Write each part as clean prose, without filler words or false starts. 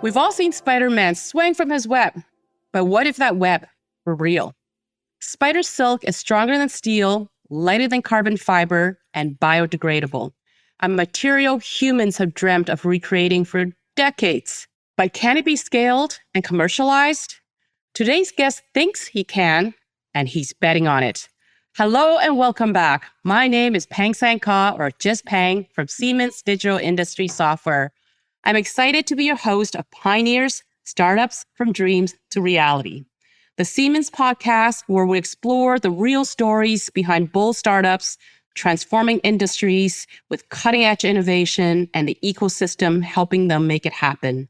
We've all seen Spider-Man swing from his web, but what if that web were real? Spider silk is stronger than steel, lighter than carbon fiber, and biodegradable, a material humans have dreamt of recreating for decades. But can it be scaled and commercialized? Today's guest thinks he can, and he's betting on it. Hello and welcome back. My name is Pang Sang Ka, or just Pang, from Siemens Digital Industry Software. I'm excited to be your host of Pioneers, Startups from Dreams to Reality, the Siemens podcast where we explore the real stories behind bold startups, transforming industries with cutting-edge innovation and the ecosystem helping them make it happen.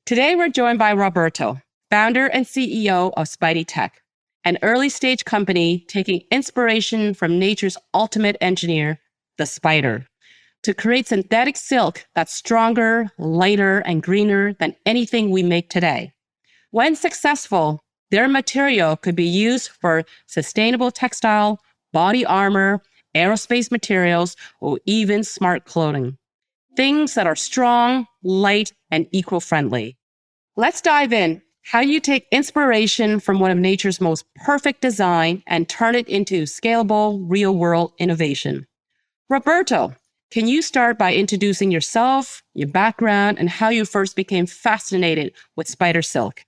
Today, we're joined by Roberto, founder and CEO of Spidey Tek, an early-stage company taking inspiration from nature's ultimate engineer, the spider, to create synthetic silk that's stronger, lighter, and greener than anything we make today. When successful, their material could be used for sustainable textile, body armor, aerospace materials, or even smart clothing. Things that are strong, light, and eco-friendly. Let's dive in. How you take inspiration from one of nature's most perfect design and turn it into scalable, real-world innovation. Roberto, can you start by introducing yourself, your background, and how you first became fascinated with spider silk?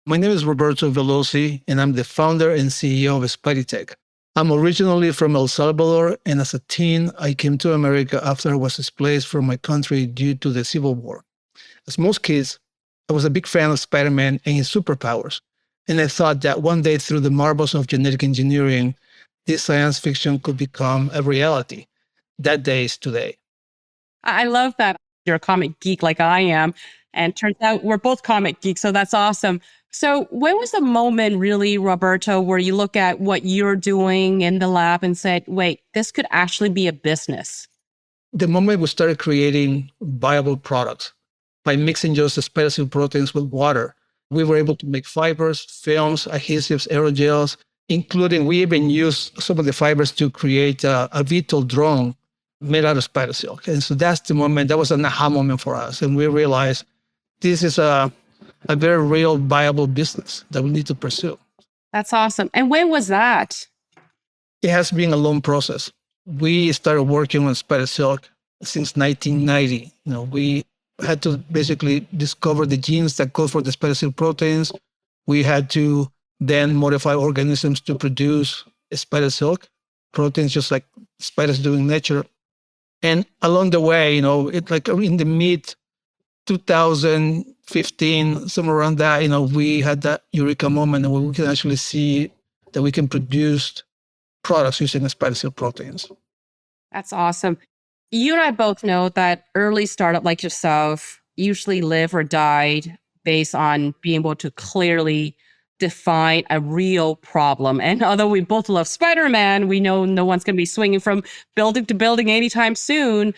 My name is Roberto Velozzi, and I'm the founder and CEO of Spidey Tek. I'm originally from El Salvador, and as a teen, I came to America after I was displaced from my country due to the Civil War. As most kids, I was a big fan of Spider-Man and his superpowers, and I thought that one day through the marvels of genetic engineering, this science fiction could become a reality. That day is today. I love that you're a comic geek like I am, and turns out we're both comic geeks, so that's awesome. So when was the moment really, Roberto, where you look at what you're doing in the lab and said, wait, this could actually be a business? The moment we started creating viable products by mixing just the spider silk proteins with water, we were able to make fibers, films, adhesives, aerogels, including we even used some of the fibers to create a VTOL drone made out of spider silk. And so that's the moment, that was an aha moment for us. And we realized this is a very real, viable business that we need to pursue. That's awesome. And when was that? It has been a long process. We started working on spider silk since 1990. We had to basically discover the genes that code for the spider silk proteins. We had to then modify organisms to produce spider silk proteins, just like spiders do in nature. And along the way, it like in the mid 2015, somewhere around that, we had that eureka moment where we can actually see that we can produce products using spider silk proteins. That's awesome. You and I both know that early startup like yourself usually live or died based on being able to clearly define a real problem. And although we both love Spider-Man, we know no one's going to be swinging from building to building anytime soon.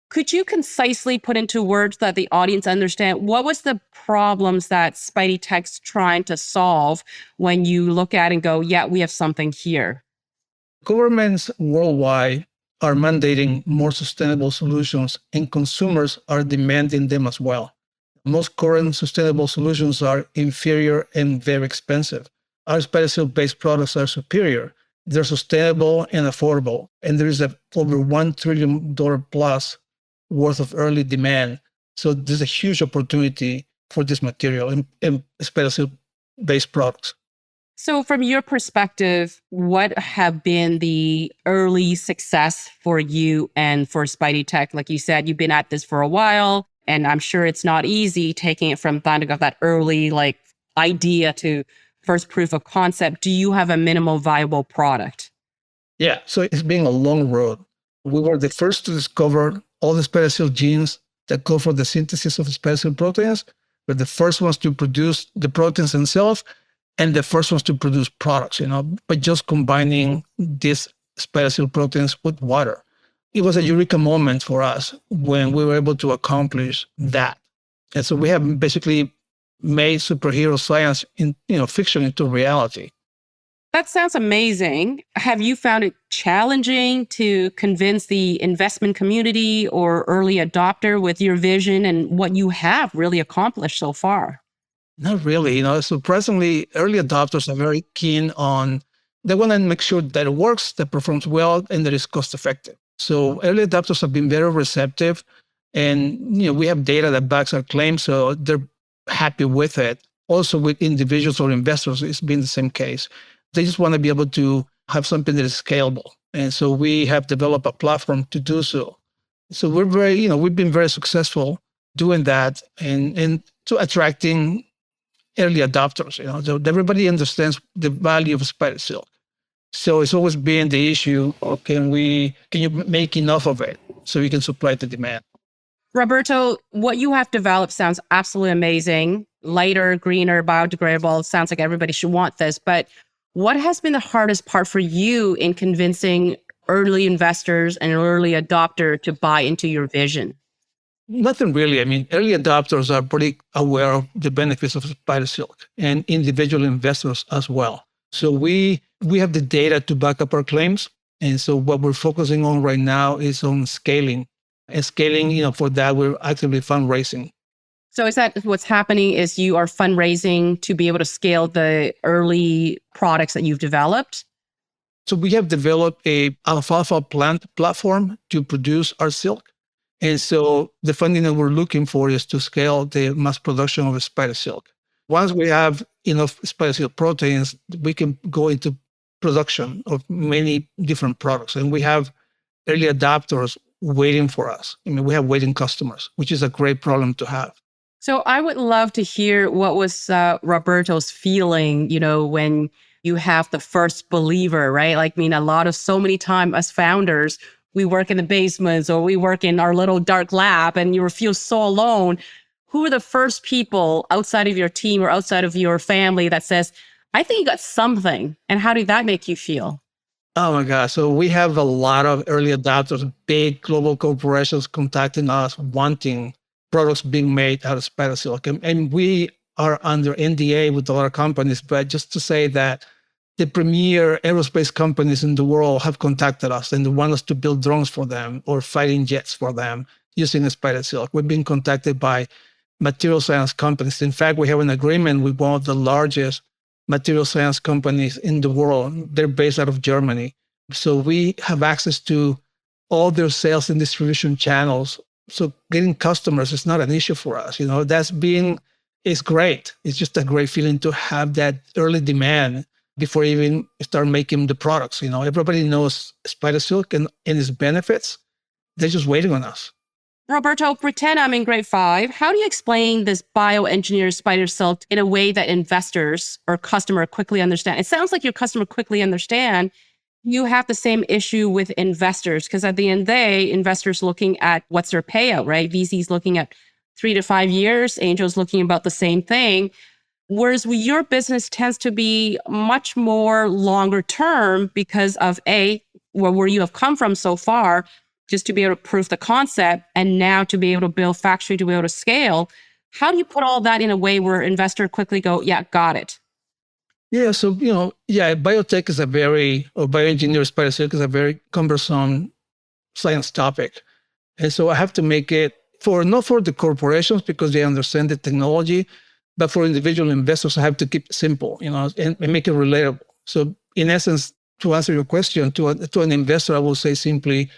Could you concisely put into words that the audience understand what was the problems that Spidey Tek's trying to solve when you look at it and go, yeah, we have something here? Governments worldwide are mandating more sustainable solutions, and consumers are demanding them as well. Most current sustainable solutions are inferior and very expensive. Our spider silk-based products are superior. They're sustainable and affordable, and there is over $1 trillion plus worth of early demand. So there's a huge opportunity for this material and spider silk-based products. So from your perspective, what have been the early success for you and for Spidey Tek? Like you said, you've been at this for a while, and I'm sure it's not easy taking it from that early idea to first proof of concept. Do you have a minimal viable product? Yeah, so it's been a long road. We were the first to discover all the spider silk genes that code for the synthesis of spider silk proteins. We're the first ones to produce the proteins themselves and the first ones to produce products, by just combining these spider silk proteins with water. It was a eureka moment for us when we were able to accomplish that. And so we have basically made superhero science fiction into reality. That sounds amazing. Have you found it challenging to convince the investment community or early adopter with your vision and what you have really accomplished so far? Not really. Surprisingly, early adopters are very keen on, they want to make sure that it works, that performs well, and that it's cost effective. So early adopters have been very receptive. And we have data that backs our claims, so they're happy with it. Also, with individuals or investors, it's been the same case. They just want to be able to have something that is scalable. And so we have developed a platform to do so. So we're very, we've been very successful doing that and to attracting early adopters. So everybody understands the value of spider silk. So it's always been the issue: can you make enough of it so you can supply the demand? Roberto, what you have developed sounds absolutely amazing. Lighter, greener, biodegradable. Sounds like everybody should want this. But what has been the hardest part for you in convincing early investors and early adopter to buy into your vision? Nothing really. I mean, early adopters are pretty aware of the benefits of spider silk, and individual investors as well. So we have the data to back up our claims. And so what we're focusing on right now is on scaling. And scaling, for that, we're actively fundraising. So is that what's happening is you are fundraising to be able to scale the early products that you've developed? So we have developed a alfalfa plant platform to produce our silk. And so the funding that we're looking for is to scale the mass production of spider silk. Once we have enough spider silk proteins, we can go into production of many different products. And we have early adopters waiting for us. I mean, we have waiting customers, which is a great problem to have. So I would love to hear what was Roberto's feeling, when you have the first believer, right? Like, I mean, so many times as founders, we work in the basements or we work in our little dark lab and you feel so alone. Who are the first people outside of your team or outside of your family that says, I think you got something? And how did that make you feel? Oh my God. So we have a lot of early adopters, big global corporations contacting us, wanting products being made out of spider silk. And we are under NDA with a lot of companies, but just to say that the premier aerospace companies in the world have contacted us and they want us to build drones for them or fighting jets for them using spider silk. We've been contacted by material science companies. In fact, we have an agreement with one of the largest material science companies in the world. They're based out of Germany. So we have access to all their sales and distribution channels. So getting customers is not an issue for us. It's great. It's just a great feeling to have that early demand before even start making the products. Everybody knows spider silk and its benefits. They're just waiting on us. Roberto, pretend I'm in grade 5. How do you explain this bioengineered spider silk in a way that investors or customer quickly understand? It sounds like your customer quickly understand. You have the same issue with investors because at the end of the day, investors looking at what's their payout, right? VCs looking at 3 to 5 years, angels looking about the same thing. Whereas your business tends to be much more longer term because of where you have come from so far, just to be able to prove the concept and now to be able to build factory to be able to scale. How do you put all that in a way where investor quickly go, yeah, got it? Yeah, so biotech is or bioengineered spider silk is a very cumbersome science topic. And so I have to make it not for the corporations because they understand the technology, but for individual investors, I have to keep it simple, and make it relatable. So in essence, to answer your question, to an investor, I will say simply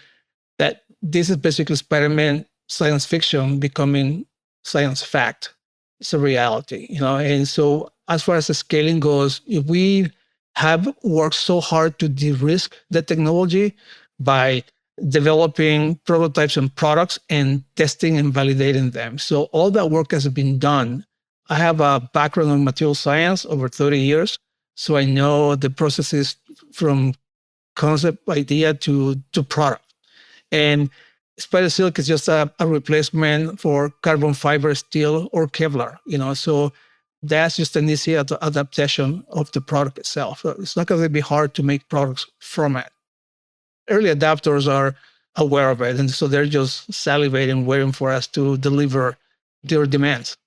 that this is basically Spider-Man science fiction becoming science fact. It's a reality, and so as far as the scaling goes, we have worked so hard to de-risk the technology by developing prototypes and products and testing and validating them. So all that work has been done. I have a background in material science over 30 years. So I know the processes from concept idea to product. And spider silk is just a replacement for carbon fiber, steel, or Kevlar, so that's just an easy adaptation of the product itself. So it's not going to be hard to make products from it. Early adopters are aware of it, and so they're just salivating, waiting for us to deliver their demands.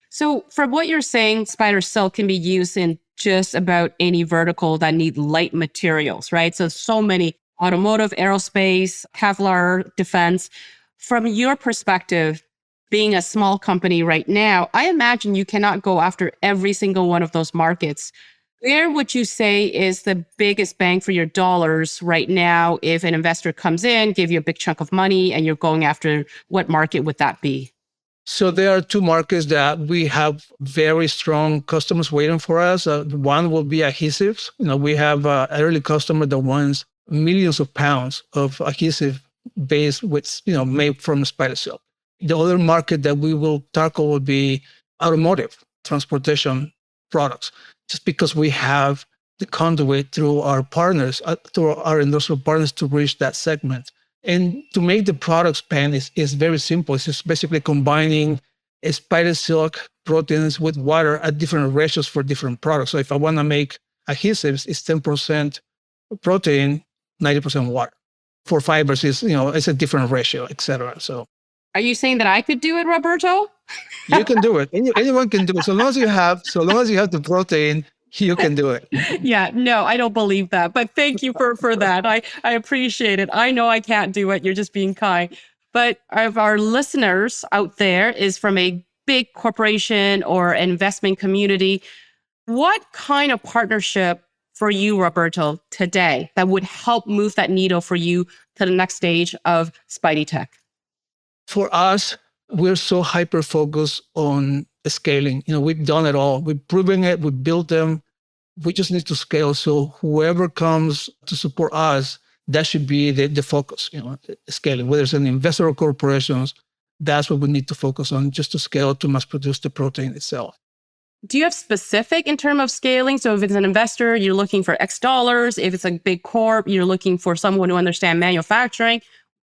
So from what you're saying, spider silk can be used in just about any vertical that need light materials, right? So many automotive, aerospace, Kevlar, defense. From your perspective, being a small company right now, I imagine you cannot go after every single one of those markets. Where would you say is the biggest bang for your dollars right now if an investor comes in, give you a big chunk of money, and you're going after what market would that be? So there are two markets that we have very strong customers waiting for us. One will be adhesives. We have an early customer that wants millions of pounds of adhesive base with, made from spider silk. The other market that we will tackle will be automotive transportation products, just because we have the conduit through our partners, through our industrial partners to reach that segment. And to make the product span is very simple. It's just basically combining a spider silk proteins with water at different ratios for different products. So if I want to make adhesives, it's 10% protein, 90% water. For fibers, it's a different ratio, etc. So Are you saying that I could do it, Roberto? you can do it. Anyone can do it. So long as you have the protein, you can do it. Yeah, no, I don't believe that. But thank you for that. I appreciate it. I know I can't do it. You're just being kind. But if our listeners out there is from a big corporation or investment community, what kind of partnership for you, Roberto, today that would help move that needle for you to the next stage of Spidey Tek? For us, we're so hyper focused on scaling. We've done it all. We've proven it. We built them. We just need to scale. So whoever comes to support us, that should be the focus, scaling. Whether it's an investor or corporations, that's what we need to focus on, just to scale to mass produce the protein itself. Do you have specific in terms of scaling? So if it's an investor, you're looking for X dollars. If it's a big corp, you're looking for someone who understands manufacturing.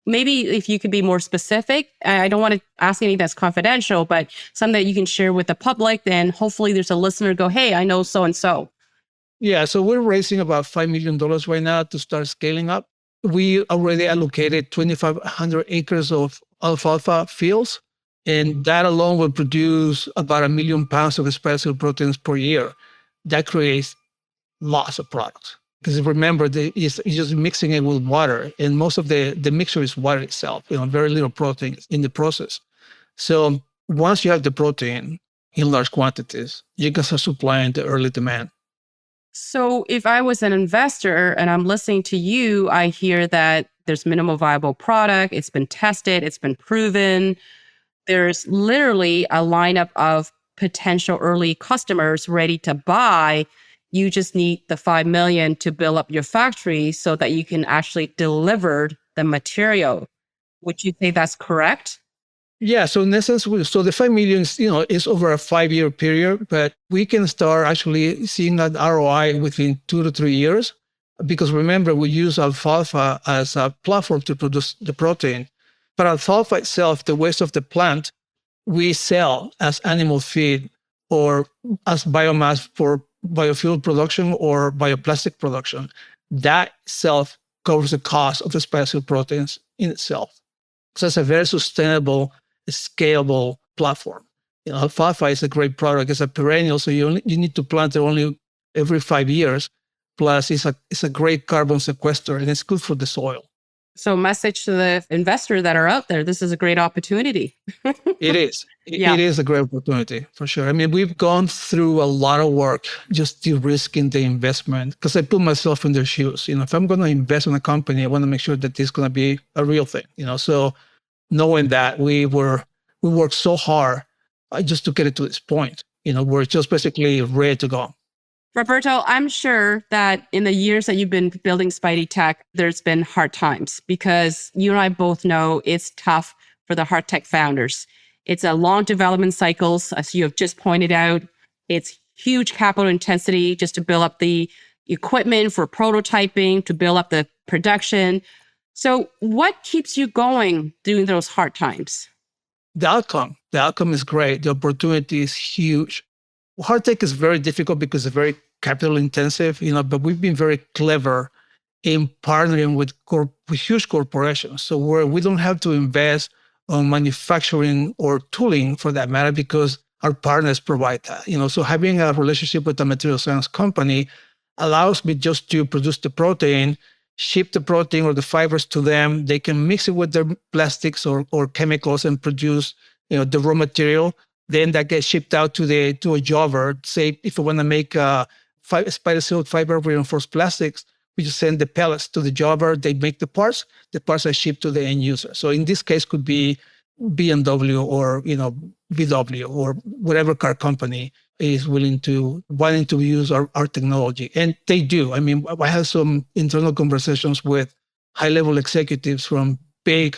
Maybe if you could be more specific, I don't want to ask anything that's confidential, but something that you can share with the public, then hopefully there's a listener go, hey, I know so-and-so. Yeah, so we're raising about $5 million right now to start scaling up. We already allocated 2,500 acres of alfalfa fields, and that alone will produce about 1 million pounds of spider proteins per year. That creates lots of products. Because remember, it's just mixing it with water, and most of the mixture is water itself, very little protein in the process. So once you have the protein in large quantities, you can start supplying the early demand. So if I was an investor and I'm listening to you, I hear that there's minimal viable product. It's been tested. It's been proven. There's literally a lineup of potential early customers ready to buy. You just need the 5 million to build up your factory so that you can actually deliver the material. Would you say that's correct? Yeah, so in essence, so the 5 million, is over a 5-year period, but we can start actually seeing that ROI within 2 to 3 years. Because remember, we use alfalfa as a platform to produce the protein. But alfalfa itself, the waste of the plant, we sell as animal feed or as biomass for biofuel production or bioplastic production. That itself covers the cost of the spider proteins in itself. So it's a very sustainable, scalable platform. Alfalfa is a great product. It's a perennial, so you need to plant it only every 5 years. Plus, it's a great carbon sequester, and it's good for the soil. So message to the investor that are out there, this is a great opportunity. It is. Yeah. It is a great opportunity, for sure. I mean, we've gone through a lot of work just de-risking the investment, because I put myself in their shoes. If I'm going to invest in a company, I want to make sure that this is going to be a real thing. So knowing that we worked so hard just to get it to this point, we're just basically ready to go. Roberto, I'm sure that in the years that you've been building Spidey Tek, there's been hard times, because you and I both know it's tough for the hard tech founders. It's a long development cycles, as you have just pointed out. It's huge capital intensity just to build up the equipment for prototyping, to build up the production. So what keeps you going during those hard times? The outcome is great. The opportunity is huge. Hard tech is very difficult because it's very capital intensive, but we've been very clever in partnering with huge corporations. So where we don't have to invest on manufacturing or tooling for that matter, because our partners provide that. So having a relationship with a material science company allows me just to produce the protein, ship the protein or the fibers to them. They can mix it with their plastics or chemicals and produce, the raw material. Then that gets shipped out to a jobber. Say if I want to make spider silk fiber reinforced plastics, we just send the pellets to the jobber. They make the parts. The parts are shipped to the end user. So in this case, could be BMW or VW or whatever car company is wanting to use our technology, and they do. I mean, I had some internal conversations with high level executives from big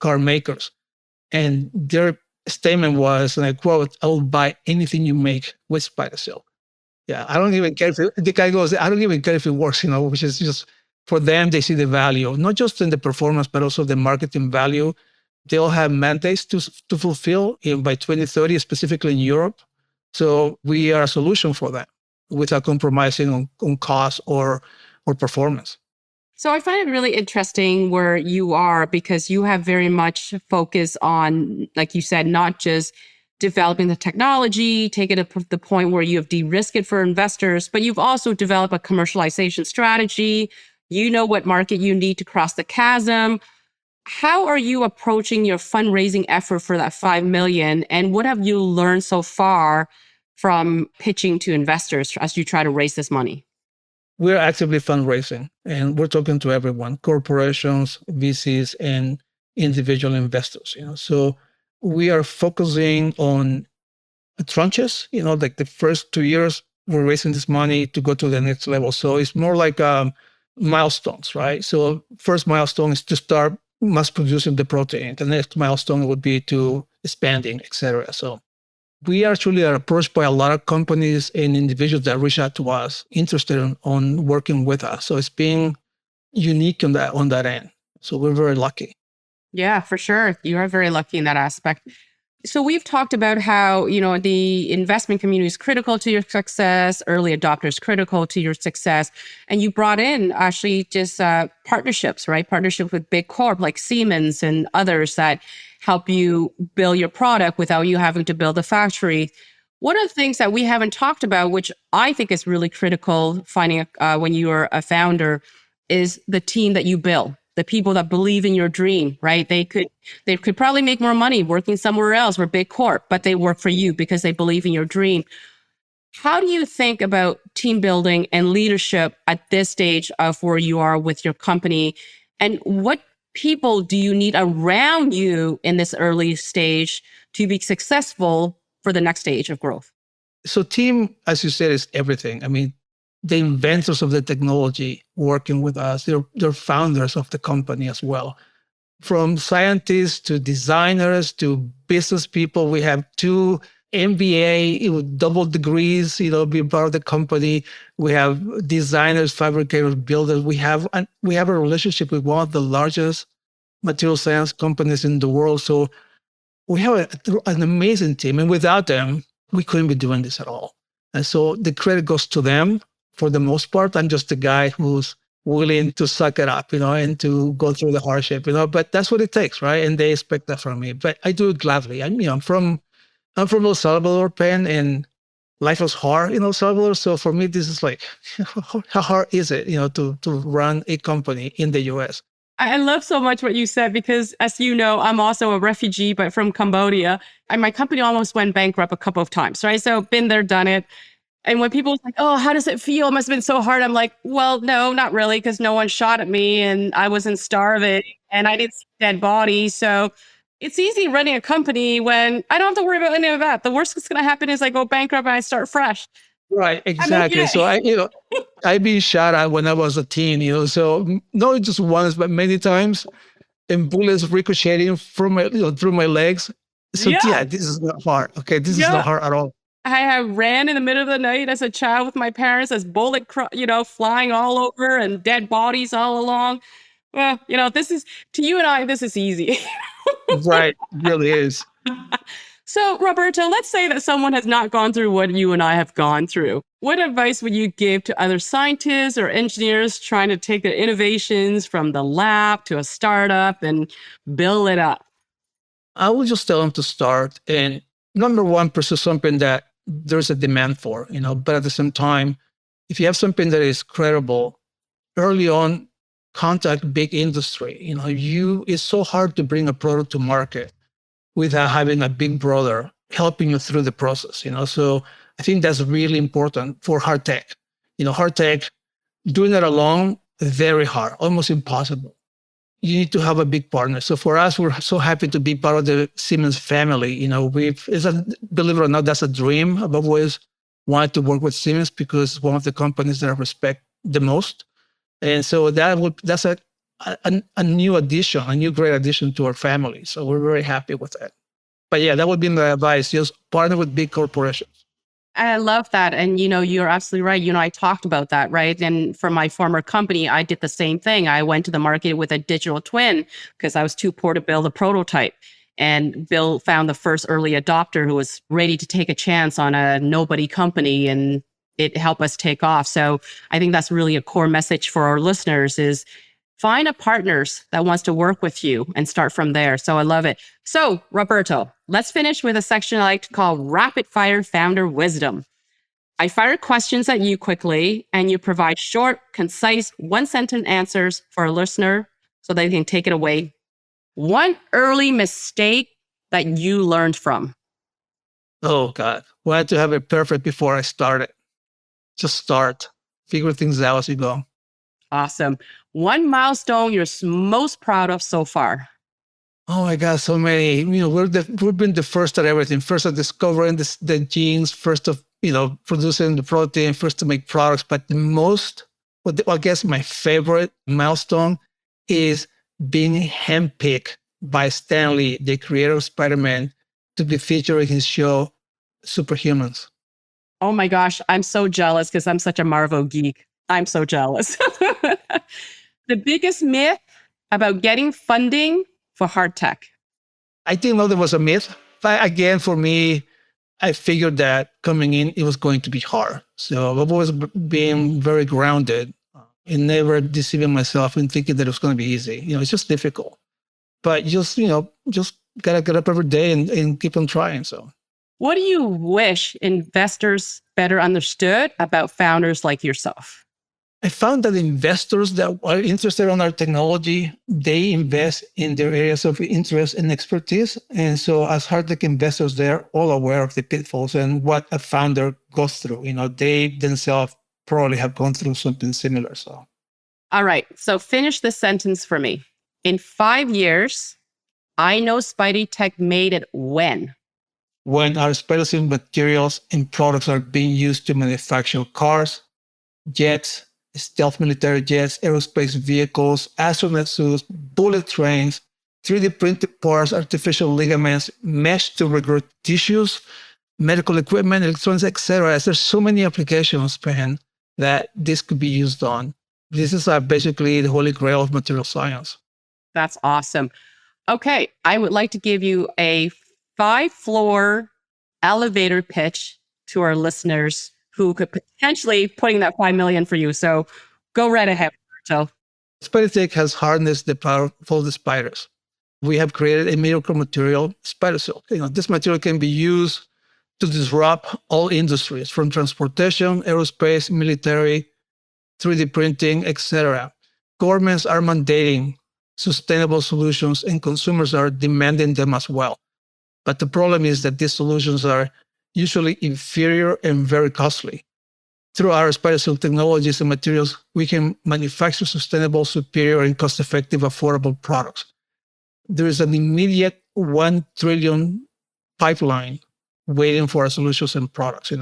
car makers, and their statement was, and I quote, "I will buy anything you make with spider silk." Yeah, I don't even care if the guy goes, "I don't even care if it works," which is just for them. They see the value, not just in the performance, but also the marketing value. They'll have mandates to fulfill by 2030, specifically in Europe. So we are a solution for that without compromising on cost or performance. So I find it really interesting where you are because you have very much focus on, like you said, not just developing the technology, take it to the point where you have de-risked it for investors, but you've also developed a commercialization strategy. You know what market you need to cross the chasm. How are you approaching your fundraising effort for that 5 million? And what have you learned so far from pitching to investors as you try to raise this money? We're actively fundraising and we're talking to everyone, corporations, VCs, and individual investors. So we are focusing on tranches, like the first 2 years, we're raising this money to go to the next level. So it's more like milestones, right? So first milestone is to start mass producing the protein. The next milestone would be to expanding, et cetera. So we actually are approached by a lot of companies and individuals that reach out to us interested on working with us. So it's being unique on that end. So we're very lucky. Yeah, for sure. You are very lucky in that aspect. So we've talked about how, the investment community is critical to your success, early adopters critical to your success. And you brought in actually just partnerships, right? Partnerships with big corp like Siemens and others that help you build your product without you having to build a factory. One of the things that we haven't talked about, which I think is really critical finding when you are a founder, is the team that you build. The people that believe in your dream, right? They could probably make more money working somewhere else or big corp, but they work for you because they believe in your dream. How do you think about team building and leadership at this stage of where you are with your company? And what people do you need around you in this early stage to be successful for the next stage of growth? So team, as you said, is everything. I mean, the inventors of the technology working with us, they're founders of the company as well. From scientists to designers to business people, we have 2 MBA, double degrees, being part of the company. We have designers, fabricators, builders. We have a relationship with one of the largest material science companies in the world. So we have an amazing team, and without them, we couldn't be doing this at all. And so the credit goes to them for the most part. I'm just the guy who's willing to suck it up, and to go through the hardship, but that's what it takes, right? And they expect that from me, but I do it gladly. I'm from El Salvador, Penn, and life was hard in El Salvador. So for me, this is like, how hard is it, to run a company in the US? I love so much what you said because, as you know, I'm also a refugee, but from Cambodia. And my company almost went bankrupt a couple of times, right? So been there, done it. And when people like, "Oh, how does it feel? It must have been so hard." I'm like, "Well, no, not really, because no one shot at me and I wasn't starving and I didn't see dead bodies." So it's easy running a company when I don't have to worry about any of that. The worst that's going to happen is I go bankrupt and I start fresh. Right, I'm exactly. okay. So I've been shot at when I was a teen, so not just once, but many times, and bullets ricocheting from through my legs. So Yeah. yeah, this is not hard. Okay, this is not Yeah. hard at all. I have ran in the middle of the night as a child with my parents as flying all over and dead bodies all along. Well, this is to you and I, this is easy. Right, really is. So, Roberto, let's say that someone has not gone through what you and I have gone through. What advice would you give to other scientists or engineers trying to take their innovations from the lab to a startup and build it up? I will just tell them to start and number one, pursue something that there's a demand for, but at the same time, if you have something that is credible, early on, contact big industry. It's so hard to bring a product to market without having a big brother helping you through the process. So I think that's really important for hard tech. Hard tech, doing it alone, very hard, almost impossible. You need to have a big partner. So for us, we're so happy to be part of the Siemens family. Believe it or not, that's a dream. I've always wanted to work with Siemens because it's one of the companies that I respect the most. And so that's a new addition, a new great addition to our family. So we're very happy with that. But yeah, that would be my advice. Just partner with big corporations. I love that. And, you're absolutely right. I talked about that, right? And for my former company, I did the same thing. I went to the market with a digital twin because I was too poor to build a prototype. And Bill found the first early adopter who was ready to take a chance on a nobody company, and it helped us take off. So I think that's really a core message for our listeners is find a partners that wants to work with you and start from there. So I love it. So Roberto, let's finish with a section I like to call rapid fire founder wisdom. I fire questions at you quickly and you provide short, concise, one sentence answers for a listener so they can take it away. One early mistake that you learned from. Oh God, wanted to have it perfect before I started. Just start, figure things out as you go. Awesome. One milestone you're most proud of so far. Oh my God, so many. We've been the first at everything. First at discovering the genes, first of producing the protein, first to make products. But I guess my favorite milestone is being handpicked by Stan Lee, the creator of Spider-Man, to be featured in his show Superhumans. Oh my gosh, I'm so jealous because I'm such a Marvel geek. I'm so jealous. The biggest myth about getting funding for hard tech. I didn't know there was a myth. But again, for me, I figured that coming in, it was going to be hard. So I've always been very grounded and never deceiving myself and thinking that it was going to be easy. It's just difficult. But just got to get up every day and keep on trying. So what do you wish investors better understood about founders like yourself? I found that investors that are interested in our technology, they invest in their areas of interest and expertise. And so as hard tech investors, they're all aware of the pitfalls and what a founder goes through. They themselves probably have gone through something similar. So, all right. So finish this sentence for me. In 5 years, I know Spidey Tek made it when? When our specialty materials and products are being used to manufacture cars, jets, stealth military jets, aerospace vehicles, astronaut suits, bullet trains, 3D printed parts, artificial ligaments, mesh to regrow tissues, medical equipment, electronics, etc. There's so many applications, Ben, that this could be used on. This is basically the holy grail of material science. That's awesome. Okay, I would like to give you a 5-floor elevator pitch to our listeners who could potentially putting that $5 million for you. So go right ahead, Roberto. Spidey Tek has harnessed the power of the spiders. We have created a miracle material, spider silk. This material can be used to disrupt all industries from transportation, aerospace, military, 3D printing, etc. Governments are mandating sustainable solutions and consumers are demanding them as well. But the problem is that these solutions are usually inferior and very costly. Through our spider silk technologies and materials, we can manufacture sustainable, superior, and cost-effective, affordable products. There is an immediate 1 trillion pipeline waiting for our solutions and products.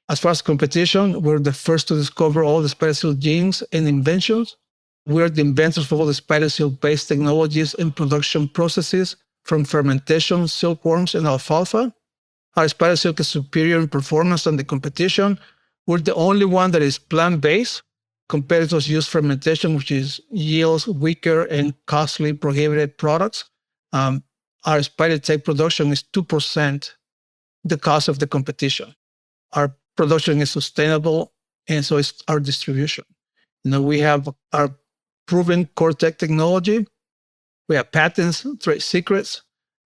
As far as competition, we're the first to discover all the spider silk genes and inventions. We're the inventors of all the spider silk-based technologies and production processes, from fermentation, silkworms, and alfalfa. Our spider silk is superior in performance than the competition. We're the only one that is plant-based. Competitors use fermentation, which yields weaker and costly prohibited products. Our Spidey Tek production is 2% the cost of the competition. Our production is sustainable, and so is our distribution. We have our proven core tech technology. We have patents, trade secrets.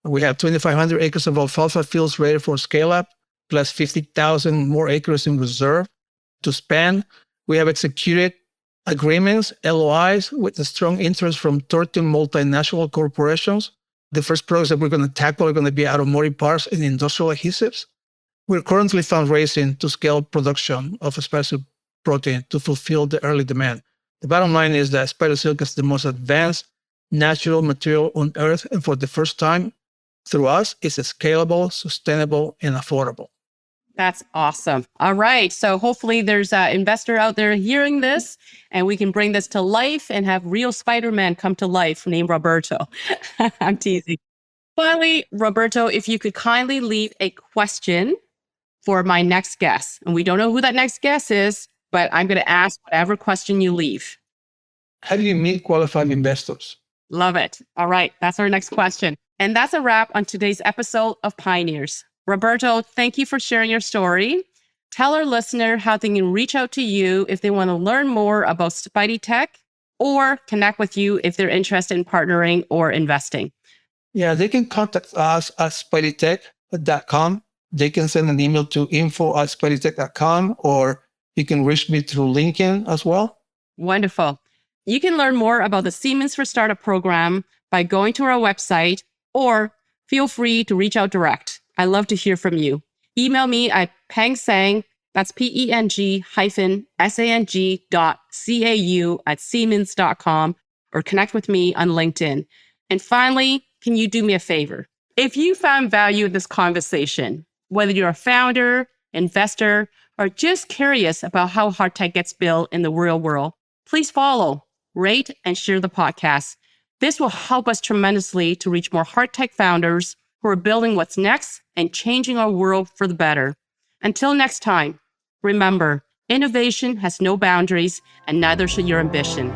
We have 2,500 acres of alfalfa fields ready for scale-up, plus 50,000 more acres in reserve to spend. We have executed agreements, LOIs, with a strong interest from 13 multinational corporations. The first products that we're going to tackle are going to be automotive parts and industrial adhesives. We're currently fundraising to scale production of spider protein to fulfill the early demand. The bottom line is that spider silk is the most advanced natural material on Earth, and for the first time, through us, it's scalable, sustainable, and affordable. That's awesome. All right. So hopefully there's an investor out there hearing this and we can bring this to life and have real Spider-Man come to life named Roberto. I'm teasing. Finally, Roberto, if you could kindly leave a question for my next guest. And we don't know who that next guest is, but I'm going to ask whatever question you leave. How do you meet qualified investors? Love it. All right. That's our next question. And that's a wrap on today's episode of Pioneers. Roberto, thank you for sharing your story. Tell our listener how they can reach out to you if they want to learn more about Spidey Tek or connect with you if they're interested in partnering or investing. Yeah, they can contact us at spideytek.com. They can send an email to info@spideytek.com, or you can reach me through LinkedIn as well. Wonderful. You can learn more about the Siemens for Startup program by going to our website, or feel free to reach out direct. I love to hear from you. Email me at pengsang, that's peng.cau@siemens.com, or connect with me on LinkedIn. And finally, can you do me a favor? If you found value in this conversation, whether you're a founder, investor, or just curious about how hard tech gets built in the real world, please follow, rate, and share the podcast. This will help us tremendously to reach more hard tech founders who are building what's next and changing our world for the better. Until next time, remember, innovation has no boundaries, and neither should your ambition.